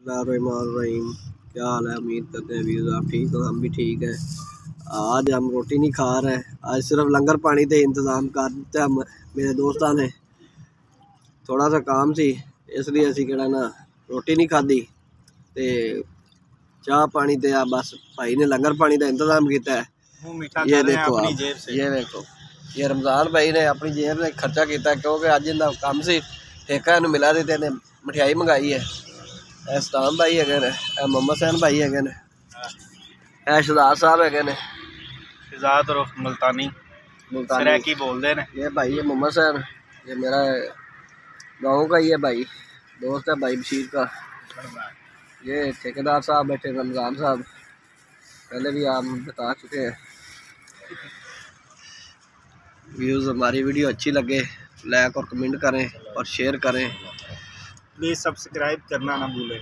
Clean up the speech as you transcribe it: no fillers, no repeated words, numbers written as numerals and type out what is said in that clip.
बिस्मिल्लाहिर्रहमानिर्रहीम। क्या हाल है? उम्मीद करते हैं व्यूज़ आप ठीक हो, हम भी ठीक हैं। आज हम रोटी नहीं खा रहे हैं, आज सिर्फ लंगर पानी के इंतज़ाम कर दिते हम मेरे दोस्तों ने। थोड़ा सा काम सी इसलिए असी केड़ा ना रोटी नहीं खाधी ते चाह पानी ते बस भाई ने लंगर पानी का इंतज़ाम किया है। ये देखो आप, ये देखो ये रमज़ान भाई ने अपनी जेब से खर्चा किया क्योंकि अज इनका काम से ठेका इन्हू मिला दी ते मिठाई मंगाई है। सताम भाई है, मोहम्मद सैन भाई है, शहजाद साहब है, शहजाद और मुल्तानी सराकी बोलते हैं। ये भाई है मोहम्मद सैन, ये मेरा गाँव का ही है भाई, दोस्त है भाई बशीर का। ये ठेकेदार साहब बैठे रमज़ान साहब, पहले भी आप बता चुके हैं। व्यूज़ हमारी वीडियो अच्छी लगे लाइक और कमेंट करें और शेयर करें। प्लीज़ सब्सक्राइब करना ना भूलें।